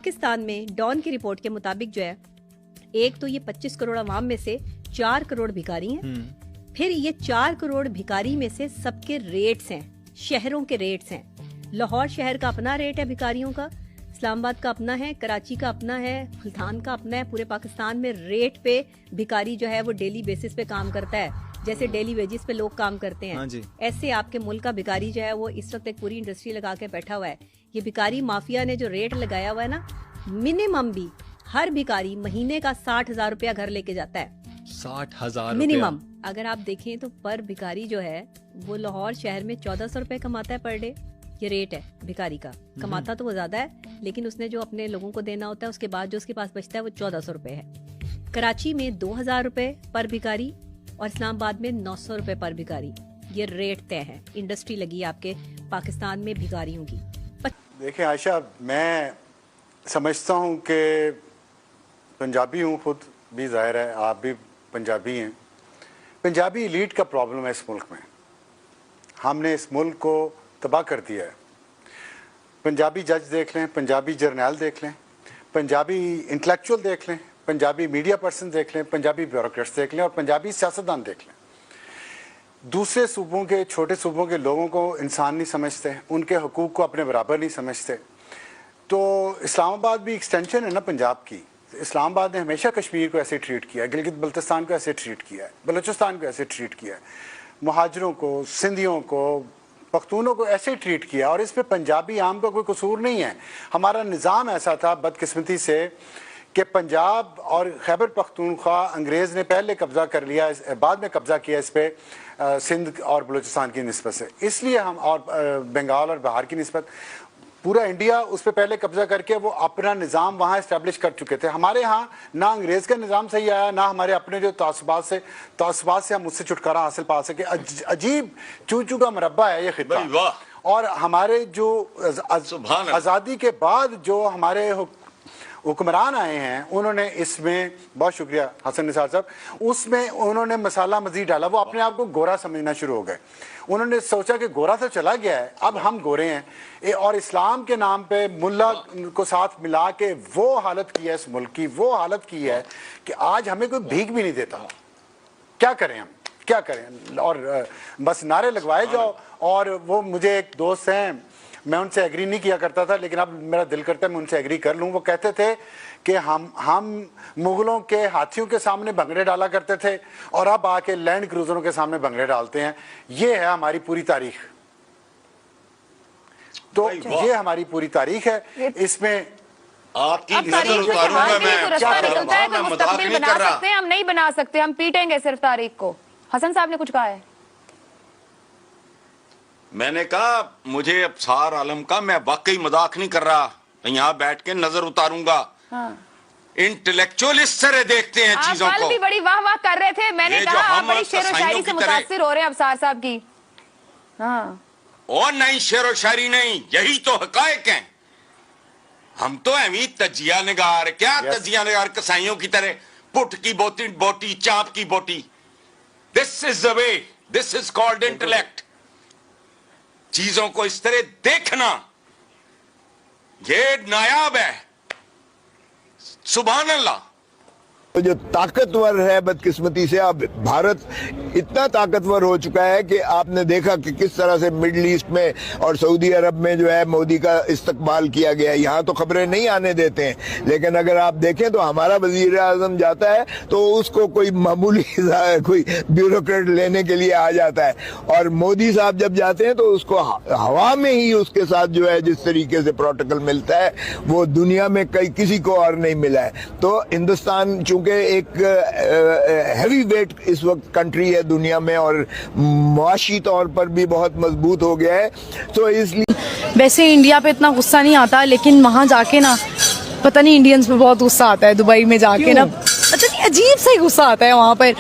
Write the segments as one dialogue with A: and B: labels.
A: पाकिस्तान में डॉन की रिपोर्ट के मुताबिक जो है, एक तो ये 25 करोड़ अवाम में से 4 करोड़ भिखारी हैं। फिर ये 4 करोड़ भिखारी में से सबके रेट्स हैं, शहरों के रेट्स हैं। लाहौर शहर का अपना रेट है भिखारियों का, इस्लामाबाद का अपना है, कराची का अपना है, मुल्तान का अपना है। पूरे पाकिस्तान में रेट पे भिखारी जो है वो डेली बेसिस पे काम करता है, जैसे डेली वेजेस पे लोग काम करते हैं। ऐसे आपके मुल्क का भिखारी जो है वो इस वक्त एक पूरी इंडस्ट्री लगा के बैठा हुआ है। ये भिखारी माफिया ने जो रेट लगाया हुआ है ना, मिनिमम भी हर भिखारी महीने का 60,000 रुपया घर लेके जाता है।
B: 60,000
A: मिनिमम। अगर आप देखें तो पर भिखारी जो है वो लाहौर शहर में 1400 रुपए कमाता है पर डे। ये रेट है भिखारी का। कमाता तो वो ज्यादा है, लेकिन उसने जो अपने लोगों को देना होता है उसके बाद जो उसके पास बचता है वो 1400 रुपए है। कराची में 2000 रुपए पर भिखारी और इस्लामाबाद में 900 रुपए पर भिखारी। ये रेट तय है। इंडस्ट्री लगी है आपके पाकिस्तान में भिखारियों की।
C: देखिए आयशा, मैं समझता हूँ कि पंजाबी हूँ, खुद भी ज़ाहिर है आप भी पंजाबी हैं। पंजाबी एलीट का प्रॉब्लम है इस मुल्क में। हमने इस मुल्क को तबाह कर दिया है। पंजाबी जज देख लें, पंजाबी जर्नैल देख लें, पंजाबी इंटेलेक्चुअल देख लें, पंजाबी मीडिया पर्सन देख लें, पंजाबी ब्यूरोक्रेट्स देख लें और पंजाबी सियासतदान देख लें। दूसरे सूबों के, छोटे सूबों के लोगों को इंसान नहीं समझते, उनके हकूक़ को अपने बराबर नहीं समझते। तो इस्लामाबाद भी एक्सटेंशन है ना पंजाब की। इस्लामाबाद ने हमेशा कश्मीर को ऐसे ट्रीट किया है, गिलगित बल्तिस्तान को ऐसे ट्रीट किया है, बलूचिस्तान को ऐसे ट्रीट किया है, मुहाजिरों को, सिंधियों को, पख्तूनों को ऐसे ट्रीट किया। और इस पर पंजाबी आम का कोई कसूर नहीं है। हमारा निज़ाम ऐसा था बदकिस्मती से कि पंजाब और खैबर पख्तूनख्वा अंग्रेज़ ने पहले कब्ज़ा कर लिया, बाद में कब्ज़ा किया इस पर सिंध और बलूचिस्तान की निस्बत से। इसलिए हम, और बंगाल और बिहार की निस्बत, पूरा इंडिया उस पर पहले कब्ज़ा करके वो अपना निज़ाम वहाँ इस्टेब्लिश कर चुके थे। हमारे यहाँ ना अंग्रेज़ का निज़ाम सही आया, ना हमारे अपने जो तासुबात से हम उससे छुटकारा हासिल पा सके। अजीब चू चू का मरबा है ये खित्ता। और हमारे जो आज़ादी के बाद जो हमारे हुक्मरान आए हैं, उन्होंने इसमें, बहुत शुक्रिया हसन निसार साहब, उसमें उन्होंने मसाला मजीद डाला। वो अपने आप को गोरा समझना शुरू हो गए। उन्होंने सोचा कि गोरा तो चला गया है, अब हम गोरे हैं। और इस्लाम के नाम पे मुल्ला को साथ मिला के वो हालत की है इस मुल्क की, वो हालत की है कि आज हमें कोई भीख भी नहीं देता। क्या करें हम, क्या करें? और बस नारे लगवाए जाओ। और वो, मुझे एक दोस्त हैं, मैं उनसे एग्री नहीं किया करता था, लेकिन अब मेरा दिल करता है मैं उनसे एग्री कर लूँ। वो कहते थे कि हम मुगलों के हाथियों के सामने भंगड़े डाला करते थे और अब आके लैंड क्रूजरों के सामने भंगड़े डालते हैं। ये है हमारी पूरी तारीख। तो ये हमारी पूरी तारीख है। इसमें
D: आपकी नजर उतारूंगा मैं मजाक नहीं कर रहा।
E: हम नहीं बना सकते, हम पीटेंगे सिर्फ तारीख को। हसन साहब ने कुछ कहा है।
D: मैंने कहा मुझे अफसार आलम का, मैं वाकई मजाक नहीं कर रहा, यहाँ बैठ के नजर उतारूंगा। इंटेलेक्चुअल इस तरह देखते हैं चीजों को।
E: भी बड़ी वाह वाह कर रहे थे, मैंने कहा आप बड़ी शेर व शायरी से मुतासिर हो रहे हैं अफसार साहब की।
D: और नहीं, शेर व शायरी नहीं, यही तो हकायक हैं। हम तो अमी तजिया निगार, क्या तजिया निगार, कसाईयों की तरह पुट की बोटी बोटी, चाप की बोटी। This is the way, this is called intellect. चीजों को इस तरह देखना ये नायाब है। सुभान अल्लाह।
F: तो जो ताकतवर है, बदकिस्मती से अब भारत इतना ताकतवर हो चुका है कि आपने देखा कि किस तरह से मिडल ईस्ट में और सऊदी अरब में जो है मोदी का इस्तकबाल किया गया। यहाँ तो खबरें नहीं आने देते हैं, लेकिन अगर आप देखें तो हमारा वजीर आजम जाता है तो उसको कोई मामूली कोई ब्यूरोक्रेट लेने के लिए आ जाता है, और मोदी साहब जब जाते हैं तो उसको हवा में ही उसके साथ जो है जिस तरीके से प्रोटोकॉल मिलता है वो दुनिया में किसी को और नहीं मिला है। तो हिंदुस्तान चूंकि एक हैवी वेट इस वक्त कंट्री है दुनिया में और मुआशी तौर पर भी बहुत मजबूत हो गया है, तो इसलिए
E: वैसे इंडिया पे इतना गुस्सा नहीं आता, लेकिन वहां जाके ना पता नहीं इंडियंस पे बहुत गुस्सा आता है। दुबई में जाके ना पता नहीं अजीब सा ही गुस्सा आता है वहाँ पर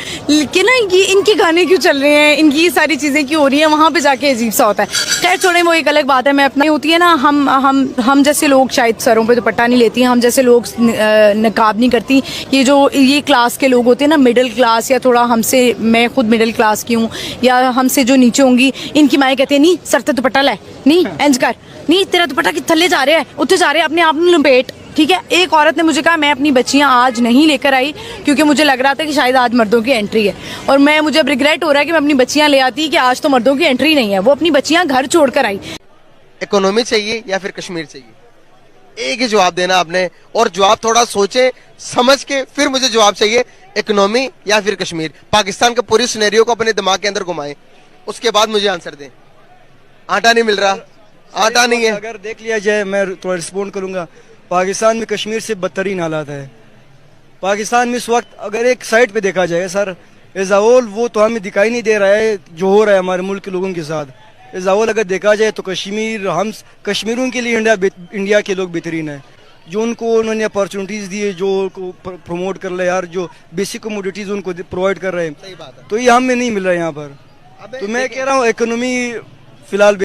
E: कि ना ये इनके गाने क्यों चल रहे हैं, इनकी ये सारी चीज़ें क्यों हो रही हैं, वहाँ पे जाके अजीब सा होता है। खैर छोड़ें, वो एक अलग बात है। मैं अपना होती है ना, हम जैसे लोग शायद सरों पे दुपट्टा नहीं लेती हैं, हम जैसे लोग नकाब नहीं करती। ये क्लास के लोग होते हैं ना, मिडिल क्लास, या थोड़ा हमसे, मैं खुद मिडिल क्लास की हूँ, या हमसे जो नीचे होंगी, इनकी माएँ कहती है नहीं सर ते दुपट्टा लै, नहीं इंज कर, नहीं तेरा दुपट्टा कि थल्ले जा रहा है, उत्थे जा रहा है, अपने आप में लपेट। ٹھیک ہے, ایک عورت نے مجھے کہا میں اپنی بچیاں آج نہیں لے کر آئی کیونکہ مجھے لگ رہا تھا کہ شاید آج مردوں کی انٹری ہے, اور مجھے اب ریگریٹ ہو رہا ہے کہ میں اپنی بچیاں لے آتی کہ آج تو مردوں کی انٹری نہیں ہے. وہ اپنی بچیاں گھر چھوڑ کر آئی.
B: اکنومی چاہیے یا پھر کشمیر چاہیے؟ ایک ہی جواب دینا آپ نے, اور جواب تھوڑا سوچے سمجھ کے پھر مجھے جواب چاہیے, اکنومی یا پھر کشمیر. پاکستان کے پوری سینیریو کو اپنے دماغ کے اندر گھمائیں, اس کے بعد مجھے آنسر دیں. آٹا نہیں مل رہا, آٹا نہیں ہے.
G: اگر دیکھ لیا جائے, میں تھوڑا رسپونڈ کروں گا, پاکستان میں کشمیر سے بدترین حالات ہے. پاکستان میں اس وقت اگر ایک سائڈ پہ دیکھا جائے سر, ایز اے ہول وہ تو ہمیں دکھائی نہیں دے رہا ہے جو ہو رہا ہے ہمارے ملک کے لوگوں کے ساتھ. ایز اے ہول اگر دیکھا جائے تو کشمیر, ہم کشمیروں کے لیے انڈیا کے لوگ بہترین ہیں, جو ان کو انہوں نے اپارچونیٹیز دی ہے, جو کو پروموٹ کر رہے ہیں یار, جو بیسک کموڈیٹیز ان کو پرووائڈ کر رہے ہیں, تو یہ ہم میں نہیں مل رہا ہے یہاں پر. تو میں کہہ رہا ہوں اکنومی فی الحال